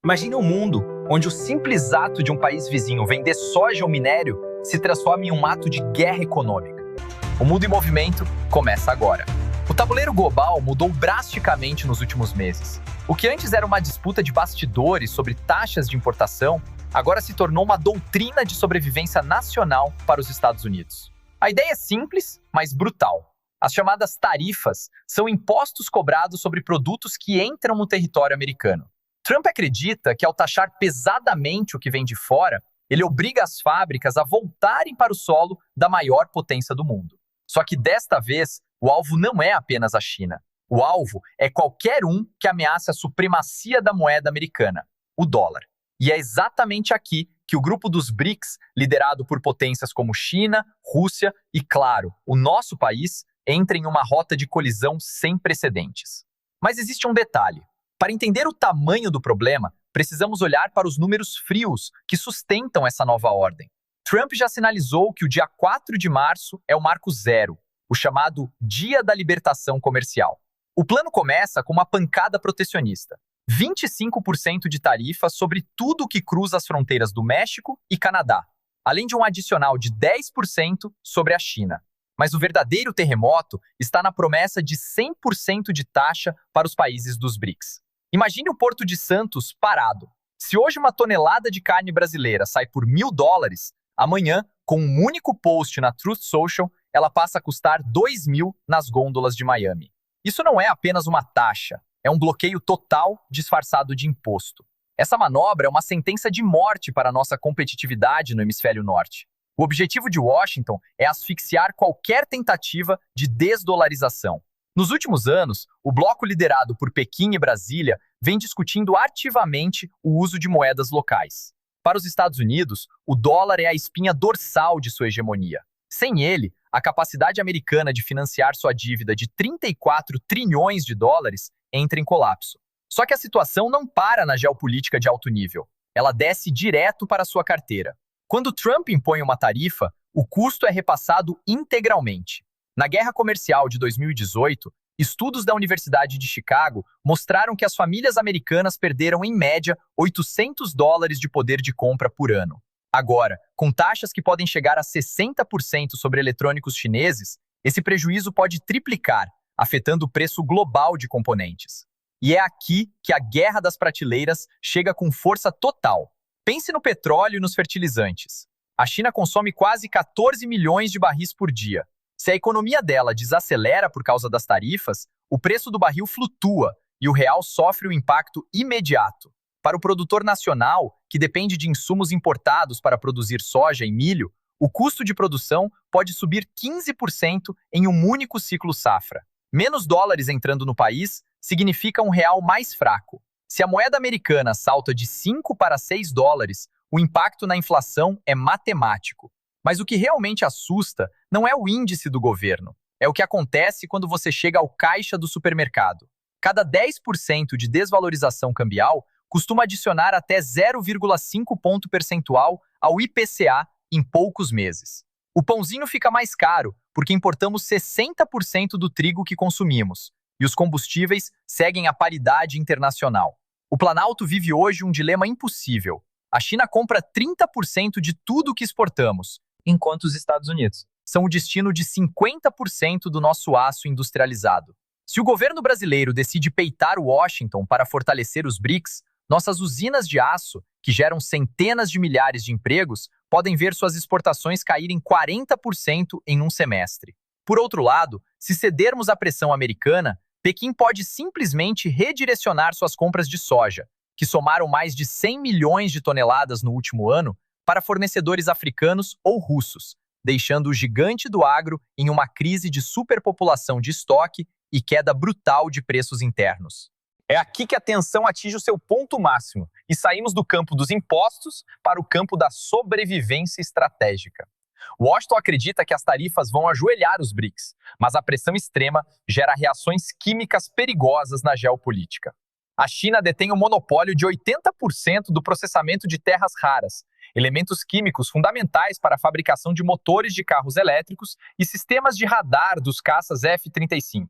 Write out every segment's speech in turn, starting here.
Imagine um mundo onde o simples ato de um país vizinho vender soja ou minério se transforma em um ato de guerra econômica. O mundo em movimento começa agora. O tabuleiro global mudou drasticamente nos últimos meses. O que antes era uma disputa de bastidores sobre taxas de importação, agora se tornou uma doutrina de sobrevivência nacional para os Estados Unidos. A ideia é simples, mas brutal. As chamadas tarifas são impostos cobrados sobre produtos que entram no território americano. Trump acredita que, ao taxar pesadamente o que vem de fora, ele obriga as fábricas a voltarem para o solo da maior potência do mundo. Só que desta vez, o alvo não é apenas a China. O alvo é qualquer um que ameace a supremacia da moeda americana, o dólar. E é exatamente aqui que o grupo dos BRICS, liderado por potências como China, Rússia e, claro, o nosso país, entra em uma rota de colisão sem precedentes. Mas existe um detalhe. Para entender o tamanho do problema, precisamos olhar para os números frios que sustentam essa nova ordem. Trump já sinalizou que o dia 4 de março é o marco zero, o chamado Dia da Libertação Comercial. O plano começa com uma pancada protecionista. 25% de tarifa sobre tudo o que cruza as fronteiras do México e Canadá, além de um adicional de 10% sobre a China. Mas o verdadeiro terremoto está na promessa de 100% de taxa para os países dos BRICS. Imagine o Porto de Santos parado. Se hoje uma tonelada de carne brasileira sai por $1.000, amanhã, com um único post na Truth Social, ela passa a custar $2.000 nas gôndolas de Miami. Isso não é apenas uma taxa, é um bloqueio total disfarçado de imposto. Essa manobra é uma sentença de morte para a nossa competitividade no hemisfério norte. O objetivo de Washington é asfixiar qualquer tentativa de desdolarização. Nos últimos anos, o bloco liderado por Pequim e Brasília vem discutindo ativamente o uso de moedas locais. Para os Estados Unidos, o dólar é a espinha dorsal de sua hegemonia. Sem ele, a capacidade americana de financiar sua dívida de 34 trilhões de dólares entra em colapso. Só que a situação não para na geopolítica de alto nível. Ela desce direto para sua carteira. Quando Trump impõe uma tarifa, o custo é repassado integralmente. Na guerra comercial de 2018, estudos da Universidade de Chicago mostraram que as famílias americanas perderam, em média, $800 de poder de compra por ano. Agora, com taxas que podem chegar a 60% sobre eletrônicos chineses, esse prejuízo pode triplicar, afetando o preço global de componentes. E é aqui que a guerra das prateleiras chega com força total. Pense no petróleo e nos fertilizantes. A China consome quase 14 milhões de barris por dia. Se a economia dela desacelera por causa das tarifas, o preço do barril flutua e o real sofre o impacto imediato. Para o produtor nacional, que depende de insumos importados para produzir soja e milho, o custo de produção pode subir 15% em um único ciclo safra. Menos dólares entrando no país significa um real mais fraco. Se a moeda americana salta de 5 para $6, o impacto na inflação é matemático. Mas o que realmente assusta não é o índice do governo, é o que acontece quando você chega ao caixa do supermercado. Cada 10% de desvalorização cambial costuma adicionar até 0,5 ponto percentual ao IPCA em poucos meses. O pãozinho fica mais caro porque importamos 60% do trigo que consumimos, e os combustíveis seguem a paridade internacional. O Planalto vive hoje um dilema impossível. A China compra 30% de tudo que exportamos, enquanto os Estados Unidos são o destino de 50% do nosso aço industrializado. Se o governo brasileiro decide peitar Washington para fortalecer os BRICS, nossas usinas de aço, que geram centenas de milhares de empregos, podem ver suas exportações caírem 40% em um semestre. Por outro lado, se cedermos à pressão americana, Pequim pode simplesmente redirecionar suas compras de soja, que somaram mais de 100 milhões de toneladas no último ano, para fornecedores africanos ou russos, deixando o gigante do agro em uma crise de superpopulação de estoque e queda brutal de preços internos. É aqui que a tensão atinge o seu ponto máximo e saímos do campo dos impostos para o campo da sobrevivência estratégica. Washington acredita que as tarifas vão ajoelhar os BRICS, mas a pressão extrema gera reações químicas perigosas na geopolítica. A China detém o monopólio de 80% do processamento de terras raras, elementos químicos fundamentais para a fabricação de motores de carros elétricos e sistemas de radar dos caças F-35.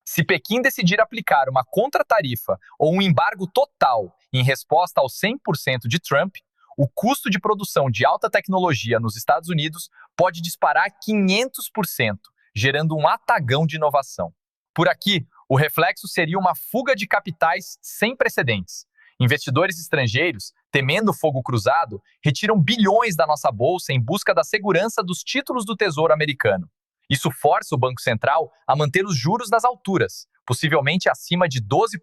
Se Pequim decidir aplicar uma contratarifa ou um embargo total em resposta ao 100% de Trump, o custo de produção de alta tecnologia nos Estados Unidos pode disparar 500%, gerando um atagão de inovação. Por aqui, o reflexo seria uma fuga de capitais sem precedentes. Investidores estrangeiros, temendo fogo cruzado, retiram bilhões da nossa bolsa em busca da segurança dos títulos do Tesouro americano. Isso força o Banco Central a manter os juros nas alturas, possivelmente acima de 12%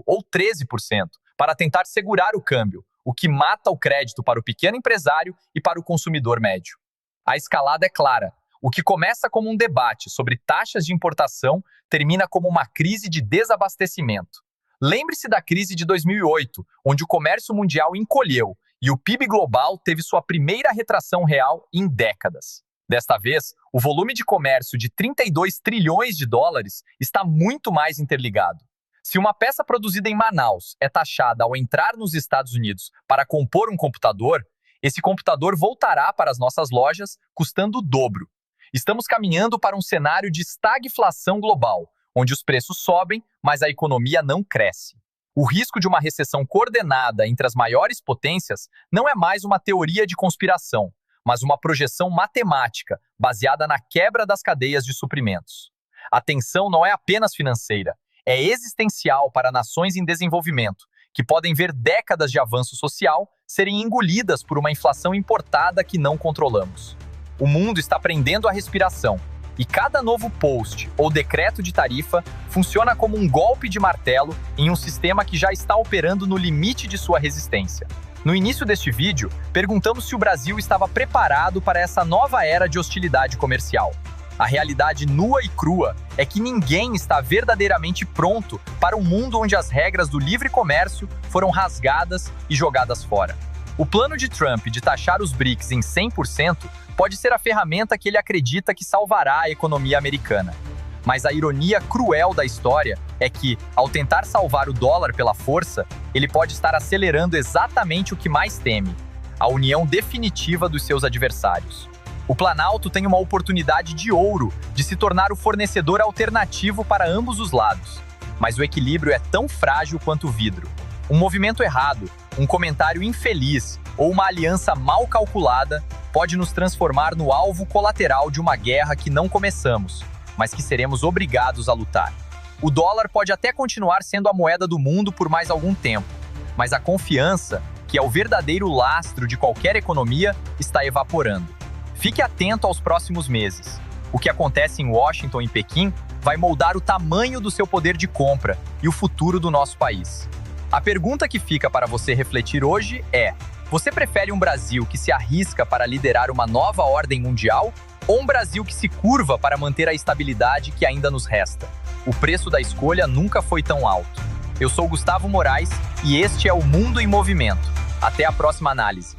ou 13%, para tentar segurar o câmbio, o que mata o crédito para o pequeno empresário e para o consumidor médio. A escalada é clara. O que começa como um debate sobre taxas de importação termina como uma crise de desabastecimento. Lembre-se da crise de 2008, onde o comércio mundial encolheu e o PIB global teve sua primeira retração real em décadas. Desta vez, o volume de comércio de 32 trilhões de dólares está muito mais interligado. Se uma peça produzida em Manaus é taxada ao entrar nos Estados Unidos para compor um computador, esse computador voltará para as nossas lojas custando o dobro. Estamos caminhando para um cenário de estagflação global, onde os preços sobem, mas a economia não cresce. O risco de uma recessão coordenada entre as maiores potências não é mais uma teoria de conspiração, mas uma projeção matemática baseada na quebra das cadeias de suprimentos. A tensão não é apenas financeira, é existencial para nações em desenvolvimento, que podem ver décadas de avanço social serem engolidas por uma inflação importada que não controlamos. O mundo está prendendo a respiração, e cada novo post ou decreto de tarifa funciona como um golpe de martelo em um sistema que já está operando no limite de sua resistência. No início deste vídeo, perguntamos se o Brasil estava preparado para essa nova era de hostilidade comercial. A realidade nua e crua é que ninguém está verdadeiramente pronto para um mundo onde as regras do livre comércio foram rasgadas e jogadas fora. O plano de Trump de taxar os BRICS em 100% pode ser a ferramenta que ele acredita que salvará a economia americana. Mas a ironia cruel da história é que, ao tentar salvar o dólar pela força, ele pode estar acelerando exatamente o que mais teme: a união definitiva dos seus adversários. O Planalto tem uma oportunidade de ouro de se tornar o fornecedor alternativo para ambos os lados. Mas o equilíbrio é tão frágil quanto o vidro. Um movimento errado, um comentário infeliz ou uma aliança mal calculada pode nos transformar no alvo colateral de uma guerra que não começamos, mas que seremos obrigados a lutar. O dólar pode até continuar sendo a moeda do mundo por mais algum tempo, mas a confiança, que é o verdadeiro lastro de qualquer economia, está evaporando. Fique atento aos próximos meses. O que acontece em Washington e Pequim vai moldar o tamanho do seu poder de compra e o futuro do nosso país. A pergunta que fica para você refletir hoje é: você prefere um Brasil que se arrisca para liderar uma nova ordem mundial ou um Brasil que se curva para manter a estabilidade que ainda nos resta? O preço da escolha nunca foi tão alto. Eu sou Gustavo Moraes e este é o Mundo em Movimento. Até a próxima análise.